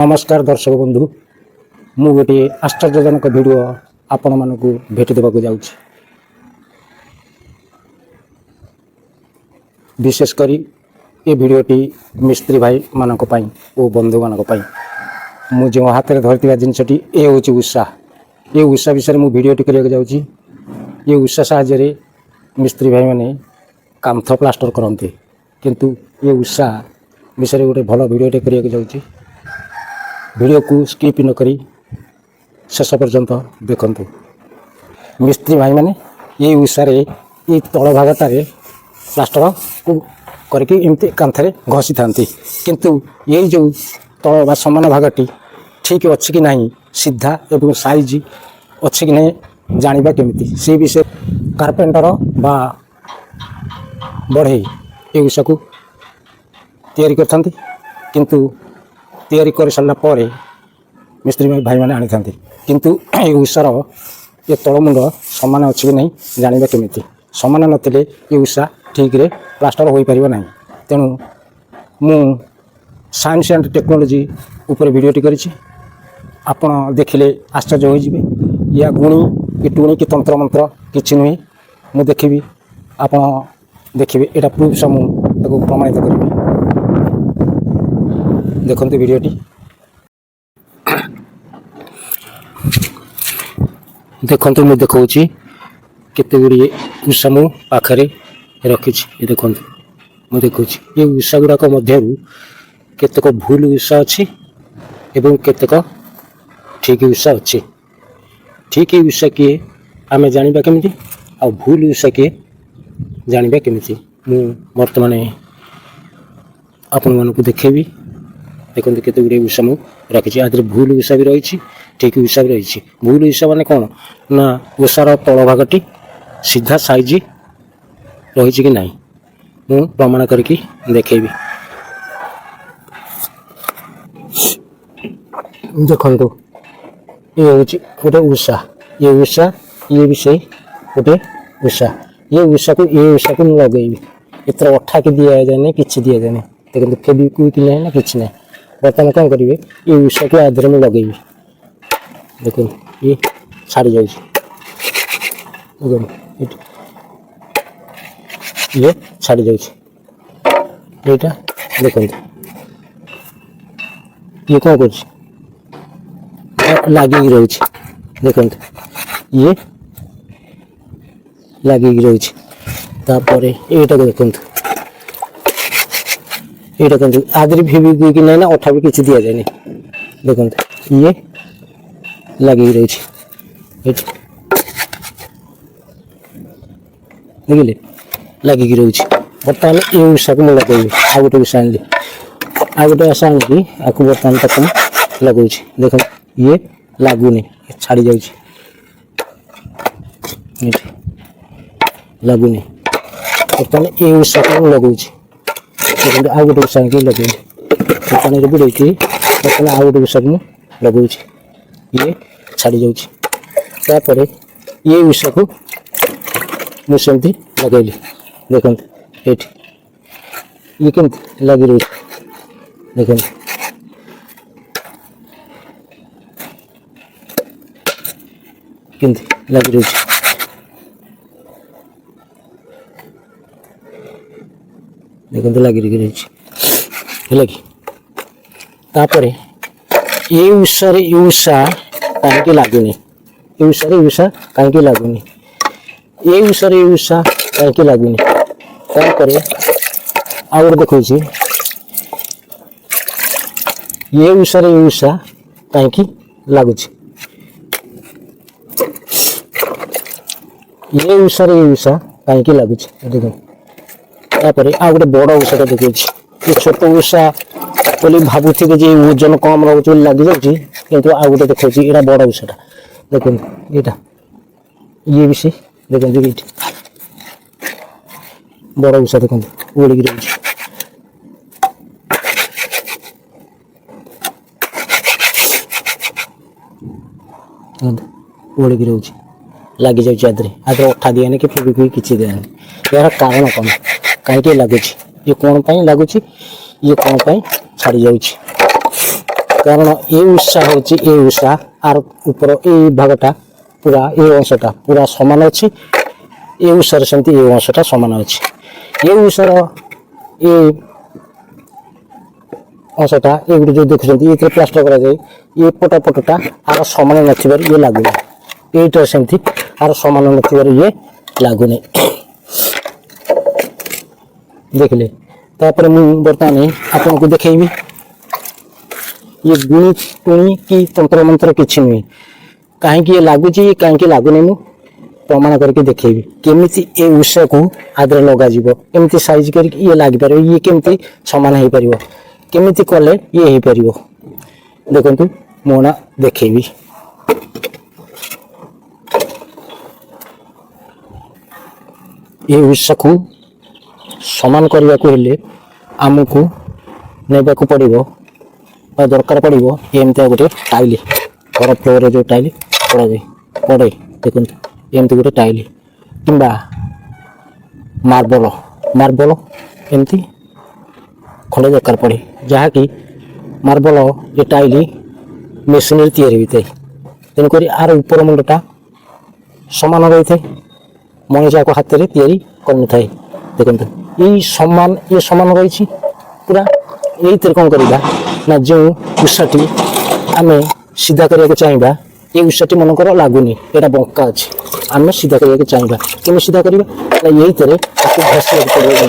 नमस्कार दर्शक बंधु मु गोटे आश्चर्यजनक वीडियो आपण मानक भेट देवा जाऊँगी। विशेषकर ये वीडियोटी मिस्त्री भाई मानक पई और बंधु मानक पई मु जो हाथ में धरती जिनसटी ये हूँ उषा। ये उषा विषय में वीडियोटी करने जाऊँगी। ये उषा साहाय्य मिस्त्री भाई मैंने कांथ प्लास्टर करते किंतु ये उषा विषय गोटे भल वीडियोटे करने जाऊँगी। वीडियो को स्किप न करी शेष पर्यंत देखंतु। मिस्त्री भाई माने ये उषारे ये तल भागटारे प्लास्टर को करके एमती कांथरे घसी थांती किंतु ये जो तल बा समान भागटी ठीक अच्छी कि नहीं सीधा एवं साइज अच्छी कि नहीं जानिबा केमिति से विषय कारपेंटर बा बढ़ई ये उषा को तैयारी करथांती किंतु तैयारी कर सारा पर मिस्त्री भाई मैंने आनी था किंतु ये उषार ये तलमुंड सामान अच्छी कि नहीं जानिबा केमिति सामान नथिले ये उषा ठीक रे प्लास्टर हो पारिबो नहीं। तेणु मु साइंस एंड टेक्नोलॉजी ऊपर वीडियोटी करिछि। आपण देखिले आश्चर्य हो जिवे। या गुणी कि टुणी कि तंत्र मंत्र किछि नुहे मु देखिबी आपण देखिबे एटा प्रूफ समु ताको प्रमाणित करिबे। देखते वीडियोटी देखते मुझे देखा केते गुड़िए उषा मु पाखरे रखी देखते मुझे देखा ये उषा गुड़ाक मध्य केतेक भूल उषा अच्छी एवं केतेक ठीक उषा अच्छी। ठीक उषा किए आम जाना केमी आ भूल उषा किए जाना केमी मु बर्तमान आपण मानक देखेबी। देखते केते गुड़े उषा मु रखी आदि भूल उषा भी रही ठीक उषा भी रही। भूल उषा माने कौन ना उषार तल भागटी सीधा साइज रही कि नहीं मु प्रमाण करके देखेबी। देखो ये हूँ गोटे उषा ये विषय गोटे उषा ये उषा को लगेबी इतर अठा कि दिया जाए कि दिया जाए देखते फेविक्विक नहीं ना कि ना बर्तमान कौन करेंगे ये उषा को आधे में लगेबी। देखो ये छाड़ी जाऊँ ये छाड़ी जाऊँ यहाँ देखते ये कौन कर लगे रोच देखते ये लगे रोच यहाँ देखते ये देखते आदि फेविक्विक कि ना अठा भी किसी दि जाए देखते ये लगे रही देखिले लगे रही। बर्तमान ये उषा को मुझे लगे आ गोटे उषा आनी आ गोटे आशा आनिकी आपको बर्तमान तक लगे देख ये लगुनि छाड़ी जाऊँ लगुनि बर्तमान ये उषा को लगे आ गोटे उषा आनिकी लगे बर्तमान बुड़े बर्तमान आ गोटे उषा को लगे ये छाड़ी जाऊँ ये उषा को मुझे लगेली देखते ये केमती लगी रही देखते केमती लगी रही देखते लगी रही है कि तापर ये उषा कहीं लगुनि ये उषा कहीं लगुनि ये उषा कहीं लगुनि तापर आ गए देखो ये उषा कहीं लगुच ये उषा कहीं लगुच देखो तापर आ गए बड़ उषा देखिए ये छोट उषा बोली भावुथे जे ओजन कम रोच लग जाऊँगी किंतु आ गए देखो यहाँ बड़ उषा देखो यहाँ ये विषय देखते ये बड़ उषा देखते उड़िकी रही उड़िकी रही लगी जाऊँ आदि अठा दिया कि फेविक्विक किसी दिया यार कारण कौन कहीं लगुच ये कौन लगुच ये कौन छाड़ी जाऊँ कारण ये उषा हूँ ये उषा आर ऊपर ये भागटा पूरा ये अंशटा पूरा समान अच्छी ये उषार सेमती ये अंशटा समान अच्छी ये उषार ये अंशटा ये गोटे जो देखुं ये प्लास्टर करा जाए ये पटा आर समान नथिबार ये लगुना ये सेमती आर समान नथिबार ये लगुनि देखिले तापर मु बर्तमान आपन को देखैबी ये गुणी टुणी की तंत्र मंत्र किछि नहीं कहीं ये लगुची कहीं लगुनि मु प्रमाण करके देखैबी केमिति ए उषा को आदर लगा जीवो केमिति साइज करके ये लागि पारे ये केमिति समान हे परिवो केमिति कले ये हे परिवो देखंतु मोना देखैबी ये उषा को समान करने को हेले आमको नेबा को पड़िबो दरकार पड़िबो एमती गोटे टाइल घर फ्लोर जो टाइल पड़ा जाए पड़े देखो एमती गोटे टाइल किंबा मार्बल मार्बल एमती खंडे दरकार पड़े जहाँकि मार्बल ये टाइल मेसीन तैयारी होता है तेणुक आर ऊपर मुंडटा समान रही है मनीषा को हाथ में तैयारी कर था देखो ये समान रही पूरा यही कौन करवा ना जो उषाटी आम सीधा करने चाहिए ये उषाटी मनकर लगुनि यहाँ बंका अच्छे आम सीधा करने चाहिए कि सीधा करवा ना यही घसा पड़े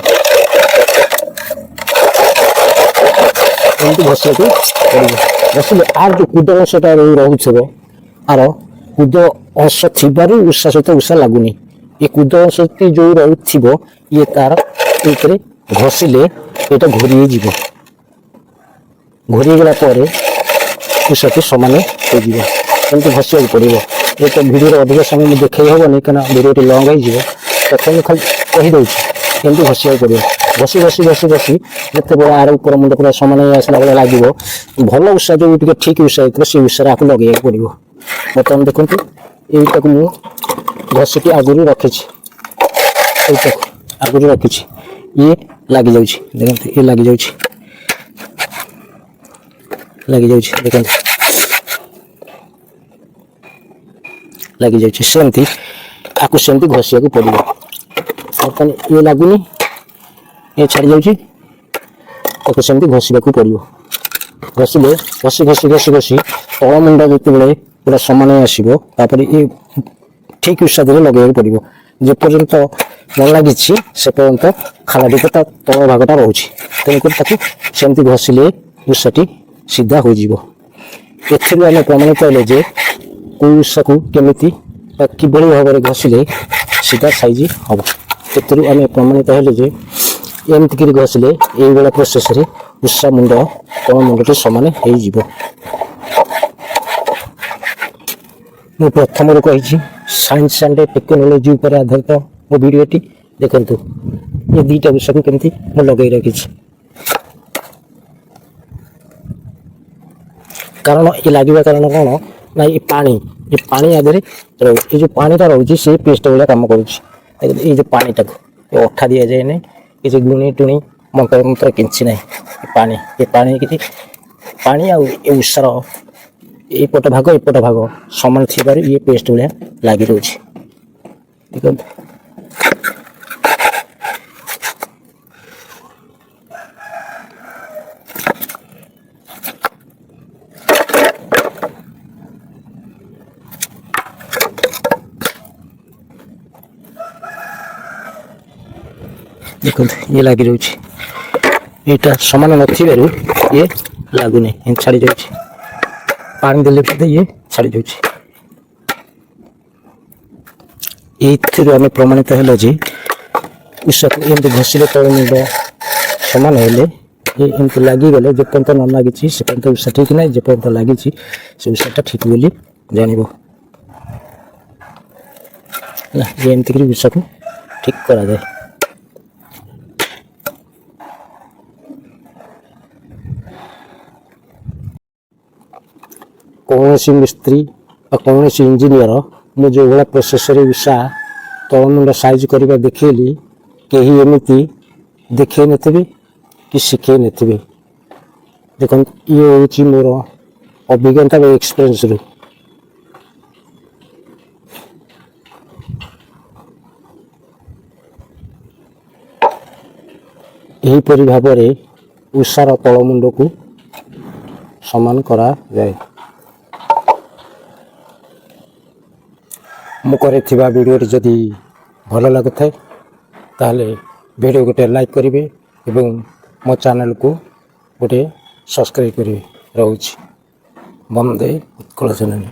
घसा पड़े घसले आर जो कूद अंशटा रोचे आर कूद अंश थी उषा सहित उषा लगुनि ये कूद अंश जो रोथ ये तार ये घसिले ये घोरी जीव घोरी गला उषाटी समान हो घसा पड़ो ये तो भिडियो अधिक समय देखा हेनी क्या भिडियो लंग हो प्रथम खाली कहीदे केमती घसा पड़ो घसी घसी घसी घसी जिते आर ऊपर मुंड पूरा समान आसला भाई लगे भल उषा जो ठीक उषा होता से उषा आपको लगे पड़ो बर्तमान देखो यहीटा को मुझे घसिटी आगुरी रखी आगुरी रखी ये लगी जाऊँ देखते ये लगी जाऊँ देखते लगी जाऊँ सेमती आपको सेमती घसा को पड़ो बर्तमान ये लगुनि ये छाड़ी जाऊँ सेमती घसवा को पड़ो घसिले घसी घसी घसी घसी तल मुंड जो पूरा समान आसपर ये ठीक उषा दे लगे पड़ो जेपर्यंत न लगी से पर्यंत खालाटी तो तल भागटा रोचे तेणुक सेमती घसिले उषाटी सीधा हो आम प्रमाणित कहले जे कौ उषा को केमिति किभली भाव में घसिले सीधा साइज हम से आम प्रमाणित हेले जे एमतिक घसिले ये प्रोसेस रे उषा मुंड तल मुंडटी समान हो मु प्रथम कही साइंस एंड टेक्नोलोजी पर आधारित मो भिडियोटी देखु ये दुईटा उषा को केमती मु लगे रखी कारण ये लगे कारण कौन ना ये पानी आधे ये जो पानीटा रोचे से पेस्ट भाया कम कर पानीटा को अठा दि जाए ना किसी गुणी टुणी मंत्र मंत्र किसी ना ये पानी कि पानी आ उषार एपट भाग एपट भाग समान थी ये पेस्ट भाया लगी रोचे देखो देखो ये लगी रोचे यहाँ समान नथिबारु ये लगुनि छाड़ी जाऊँ पानी देले ये छाड़ी जाऊँ आम प्रमाणित है जे उषा को एमती घसिले तल मुंड समान हेले ये एमती लगिगले जेपर्यंत न लगी से पर्यंत उषा ठीक ना जेपर्यंत लगी से उषाटा ठीक बोली जान ये एमती उषा को ठीक करा जाए कौन सी मिस्त्री कौन सी इंजीनियर मु जो भाया प्रोसेस उषा तल मुंड साइज करवा देखली कहीं एमती देखे नी कि शिखे नी देखो ये हूँ मोर ଅଭିଜ୍ଞତା ବା ଏକ୍ସପିରିଏନ୍ସରୁ ଏହିପରି ଭାବରେ ଉଷାର ତଳମୁଣ୍ଡକୁ ସମାନ କରାଯାଏ। ମୁଁ କରିଥିବା ଭିଡ଼ିଓଟି ଯଦି ଭଲ ଲାଗୁଥାଏ ତାହେଲେ ଭିଡ଼ିଓ ଗୋଟେ ଲାଇକ୍ କରିବେ ଏବଂ ମୋ ଚ୍ୟାନେଲକୁ ଗୋଟେ ସବସ୍କ୍ରାଇବ୍ କରିବେ। ରହୁଛି। ବନ୍ଦେ ଉତ୍କଳ ଜନନୀ।